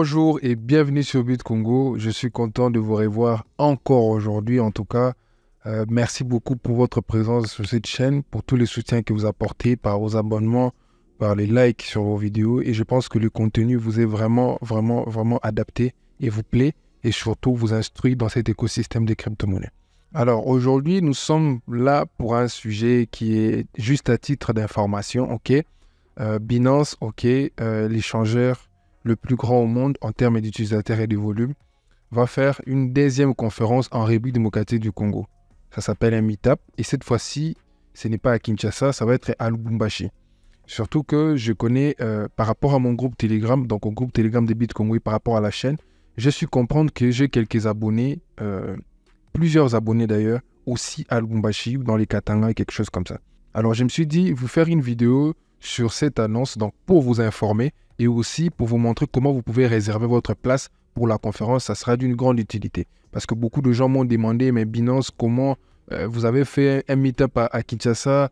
Bonjour et bienvenue sur BitCongo. Je suis content de vous revoir encore aujourd'hui. En tout cas, merci beaucoup pour votre présence sur cette chaîne, pour tous les soutiens que vous apportez par vos abonnements, par les likes sur vos vidéos. Et je pense que le contenu vous est vraiment adapté et vous plaît et surtout vous instruit dans cet écosystème des crypto-monnaies. Alors aujourd'hui, nous sommes là pour un sujet qui est juste à titre d'information. Ok, Binance, l'échangeur le plus grand au monde en termes d'utilisateurs et de volume, va faire une deuxième conférence en République démocratique du Congo. Ça s'appelle un meet-up et cette fois-ci, ce n'est pas à Kinshasa, ça va être à Lubumbashi. Surtout que je connais par rapport à mon groupe Telegram, donc au groupe Telegram de BitCongo et par rapport à la chaîne, j'ai su comprendre que j'ai quelques abonnés, plusieurs abonnés d'ailleurs, aussi à Lubumbashi ou dans les Katanga, quelque chose comme ça. Alors je me suis dit, vous faire une vidéo sur cette annonce, donc pour vous informer et aussi pour vous montrer comment vous pouvez réserver votre place pour la conférence. Ça sera d'une grande utilité. Parce que beaucoup de gens m'ont demandé, mais Binance, comment vous avez fait un meet-up à Kinshasa,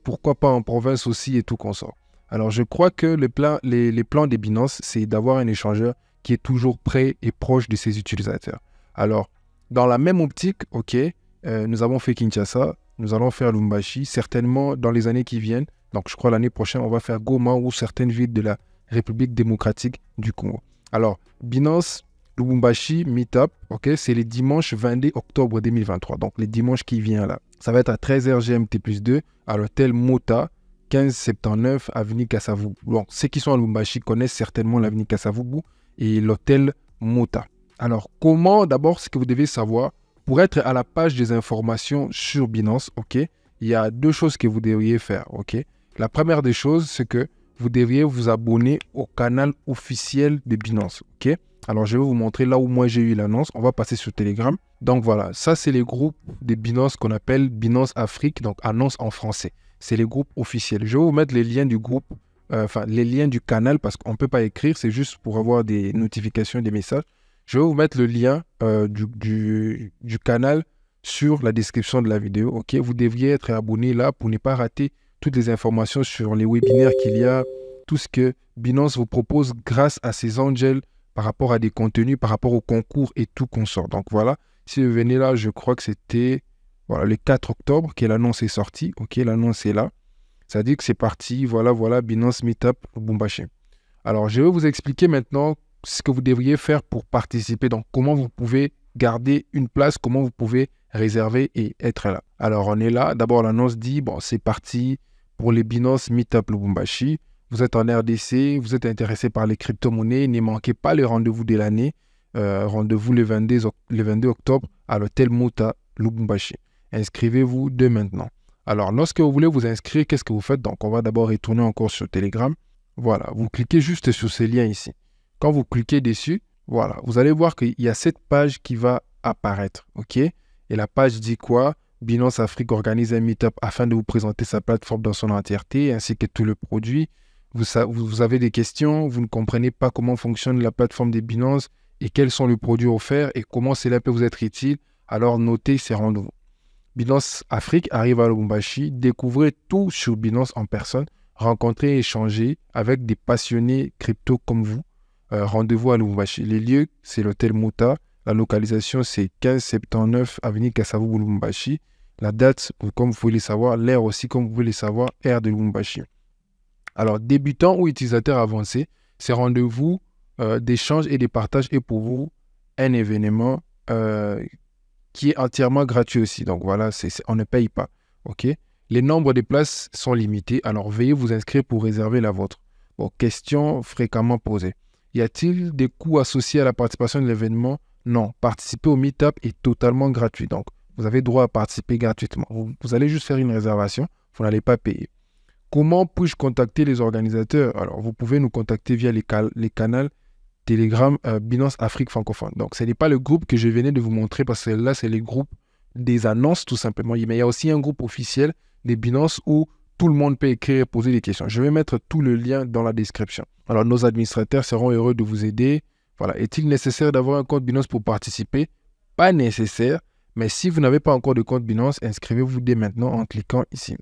pourquoi pas en province aussi et tout consort. Alors je crois que les plans des Binance, c'est d'avoir un échangeur qui est toujours prêt et proche de ses utilisateurs. Alors, dans la même optique, nous avons fait Kinshasa, nous allons faire Lubumbashi, certainement dans les années qui viennent. Donc je crois l'année prochaine, on va faire Goma ou certaines villes de la République démocratique du Congo. Alors, Binance, Lubumbashi, Meetup, c'est les dimanches 22 octobre 2023. Donc, les dimanches qui viennent là. Ça va être à 13h GMT+2 à l'hôtel Mota, 1579 avenue Kassavubu. Donc, ceux qui sont à Lubumbashi connaissent certainement l'avenue Kassavubu et l'hôtel Mota. Alors, comment, d'abord, ce que vous devez savoir, pour être à la page des informations sur Binance, il y a deux choses que vous devriez faire, La première des choses, c'est que vous devriez vous abonner au canal officiel de Binance, Alors, je vais vous montrer là où moi j'ai eu l'annonce. On va passer sur Telegram. Donc, voilà, ça, c'est les groupes de Binance qu'on appelle Binance Afrique, donc annonce en français. C'est les groupes officiels. Je vais vous mettre les liens du groupe, les liens du canal, parce qu'on ne peut pas écrire, c'est juste pour avoir des notifications, des messages. Je vais vous mettre le lien du canal sur la description de la vidéo, Vous devriez être abonné là pour ne pas rater toutes les informations sur les webinaires qu'il y a, tout ce que Binance vous propose grâce à ses angels par rapport à des contenus, par rapport au concours et tout consort. Donc voilà, si vous venez là, je crois que c'était le 4 octobre que l'annonce est sortie. L'annonce est là. Ça dit que c'est parti. Voilà, Binance Meetup Lubumbashi. Alors, je vais vous expliquer maintenant ce que vous devriez faire pour participer. Donc, comment vous pouvez garder une place, comment vous pouvez réserver et être là. Alors, on est là. D'abord, l'annonce dit, c'est parti pour les Binance Meetup Lubumbashi. Vous êtes en RDC, vous êtes intéressé par les crypto-monnaies, ne manquez pas le rendez-vous de l'année. Rendez-vous le 22 octobre à l'hôtel Mota Lubumbashi. Inscrivez-vous dès maintenant. Alors, lorsque vous voulez vous inscrire, qu'est-ce que vous faites? Donc, on va d'abord retourner encore sur Telegram. Voilà, vous cliquez juste sur ce lien ici. Quand vous cliquez dessus, voilà, vous allez voir qu'il y a cette page qui va apparaître, Et la page dit quoi? Binance Afrique organise un meet-up afin de vous présenter sa plateforme dans son entièreté, ainsi que tout le produit. Vous avez des questions, vous ne comprenez pas comment fonctionne la plateforme de Binance et quels sont les produits offerts et comment cela peut vous être utile, alors notez ces rendez-vous. Binance Afrique arrive à Lubumbashi, découvrez tout sur Binance en personne, rencontrez et échangez avec des passionnés crypto comme vous. Rendez-vous à Lubumbashi. Les lieux, c'est l'hôtel Mota. La localisation, c'est 1579 avenue Kassavubu Lubumbashi. La date, comme vous pouvez le savoir, l'heure aussi, comme vous pouvez le savoir, heure de Lubumbashi. Alors, débutants ou utilisateurs avancés, ces rendez-vous d'échange et de partage est pour vous un événement qui est entièrement gratuit aussi. Donc voilà, on ne paye pas. Les nombres de places sont limités. Alors, veuillez vous inscrire pour réserver la vôtre. Questions fréquemment posées. Y a-t-il des coûts associés à la participation de l'événement? Non. Participer au meet-up est totalement gratuit. Donc, vous avez droit à participer gratuitement. Vous allez juste faire une réservation. Vous n'allez pas payer. Comment puis-je contacter les organisateurs? Alors, vous pouvez nous contacter via les canaux Telegram Binance Afrique francophone. Donc, ce n'est pas le groupe que je venais de vous montrer parce que là, c'est les groupes des annonces tout simplement. Mais il y a aussi un groupe officiel des Binance où tout le monde peut écrire et poser des questions. Je vais mettre tout le lien dans la description. Alors, nos administrateurs seront heureux de vous aider. Voilà. Est-il nécessaire d'avoir un compte Binance pour participer? Pas nécessaire, mais si vous n'avez pas encore de compte Binance, inscrivez-vous dès maintenant en cliquant ici.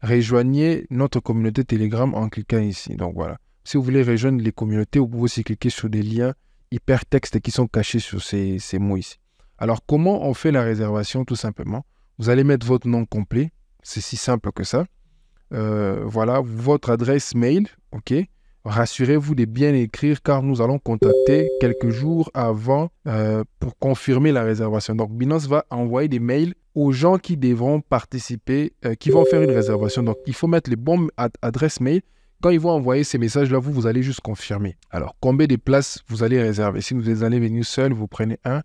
Rejoignez notre communauté Telegram en cliquant ici. Donc, voilà. Si vous voulez rejoindre les communautés, vous pouvez aussi cliquer sur des liens hypertextes qui sont cachés sur ces mots ici. Alors, comment on fait la réservation? Tout simplement, vous allez mettre votre nom complet. C'est si simple que ça. Voilà, votre adresse mail, ok. Rassurez-vous de bien écrire car nous allons contacter quelques jours avant pour confirmer la réservation. Donc, Binance va envoyer des mails aux gens qui devront participer, qui vont faire une réservation. Donc, il faut mettre les bonnes adresses mail. Quand ils vont envoyer ces messages-là, vous allez juste confirmer. Alors, combien de places vous allez réserver? Si vous allez venir seul, vous prenez un.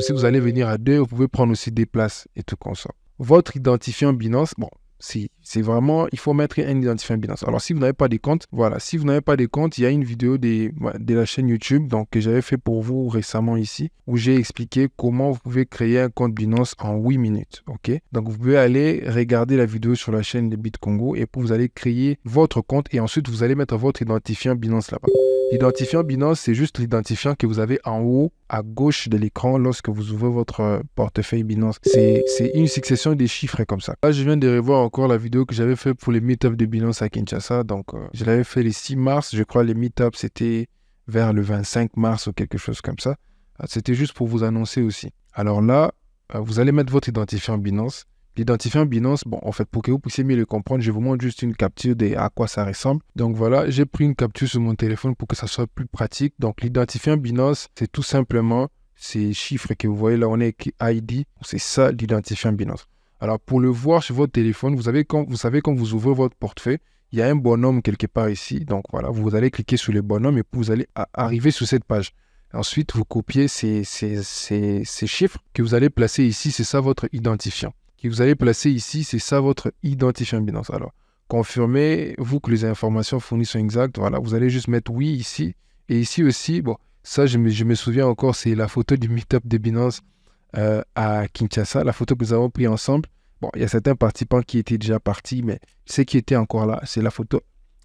Si vous allez venir à deux, vous pouvez prendre aussi des places et tout comme ça. Votre identifiant Binance, bon, c'est vraiment, il faut mettre un identifiant Binance. Alors, si vous n'avez pas de compte, voilà, si vous n'avez pas de compte, il y a une vidéo de la chaîne YouTube donc, que j'avais fait pour vous récemment ici, où j'ai expliqué comment vous pouvez créer un compte Binance en 8 minutes, ok? Donc, vous pouvez aller regarder la vidéo sur la chaîne de BitCongo et puis vous allez créer votre compte et ensuite, vous allez mettre votre identifiant Binance là-bas. L'identifiant Binance, c'est juste l'identifiant que vous avez en haut à gauche de l'écran lorsque vous ouvrez votre portefeuille Binance. C'est une succession des chiffres comme ça. Là, je viens de revoir encore la vidéo que j'avais fait pour les meet-ups de Binance à Kinshasa. Donc, je l'avais fait le 6 mars. Je crois les meet-ups, c'était vers le 25 mars ou quelque chose comme ça. C'était juste pour vous annoncer aussi. Alors là, vous allez mettre votre identifiant Binance. L'identifiant Binance, bon, en fait, pour que vous puissiez mieux le comprendre, je vous montre juste une capture de à quoi ça ressemble. Donc voilà, j'ai pris une capture sur mon téléphone pour que ça soit plus pratique. Donc l'identifiant Binance, c'est tout simplement ces chiffres que vous voyez là, on est ID, c'est ça l'identifiant Binance. Alors pour le voir sur votre téléphone, vous savez quand vous ouvrez votre portefeuille, il y a un bonhomme quelque part ici. Donc voilà, vous allez cliquer sur le bonhomme et puis vous allez arriver sur cette page. Ensuite, vous copiez ces chiffres que vous allez placer ici, c'est ça votre identifiant. Que vous allez placer ici, c'est ça votre identifiant Binance. Alors, confirmez-vous que les informations fournies sont exactes. Voilà, vous allez juste mettre oui ici. Et ici aussi, bon, ça, je me souviens encore, c'est la photo du meet-up de Binance à Kinshasa, la photo que nous avons prise ensemble. Bon, il y a certains participants qui étaient déjà partis, mais ceux qui étaient encore là, c'est la photo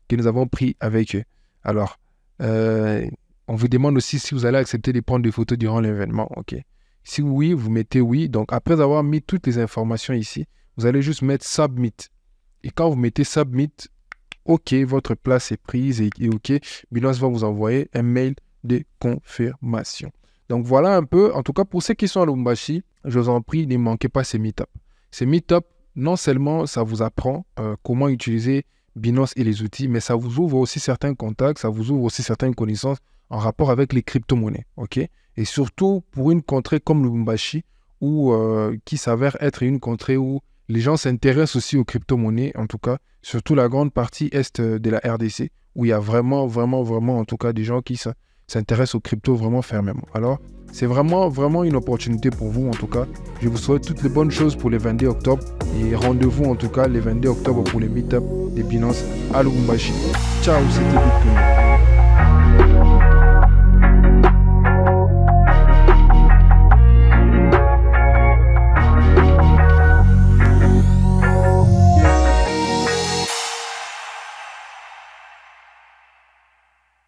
que nous avons prise avec eux. Alors, on vous demande aussi si vous allez accepter de prendre des photos durant l'événement. OK. Si oui, vous mettez oui. Donc, après avoir mis toutes les informations ici, vous allez juste mettre Submit. Et quand vous mettez Submit, OK, votre place est prise et OK, Binance va vous envoyer un mail de confirmation. Donc, voilà un peu. En tout cas, pour ceux qui sont à Lubumbashi, je vous en prie, ne manquez pas ces meet-up. Ces meet-up, non seulement ça vous apprend comment utiliser Binance et les outils, mais ça vous ouvre aussi certains contacts, ça vous ouvre aussi certaines connaissances en rapport avec les crypto-monnaies, ok? Et surtout pour une contrée comme Lubumbashi, qui s'avère être une contrée où les gens s'intéressent aussi aux crypto-monnaies, en tout cas, surtout la grande partie est de la RDC, où il y a vraiment, en tout cas, des gens qui s'intéressent aux cryptos vraiment fermement. Alors, c'est vraiment une opportunité pour vous, en tout cas. Je vous souhaite toutes les bonnes choses pour le 22 octobre et rendez-vous, en tout cas, le 22 octobre pour le meet-up des Binance à Lubumbashi. Ciao, c'était BitCongo.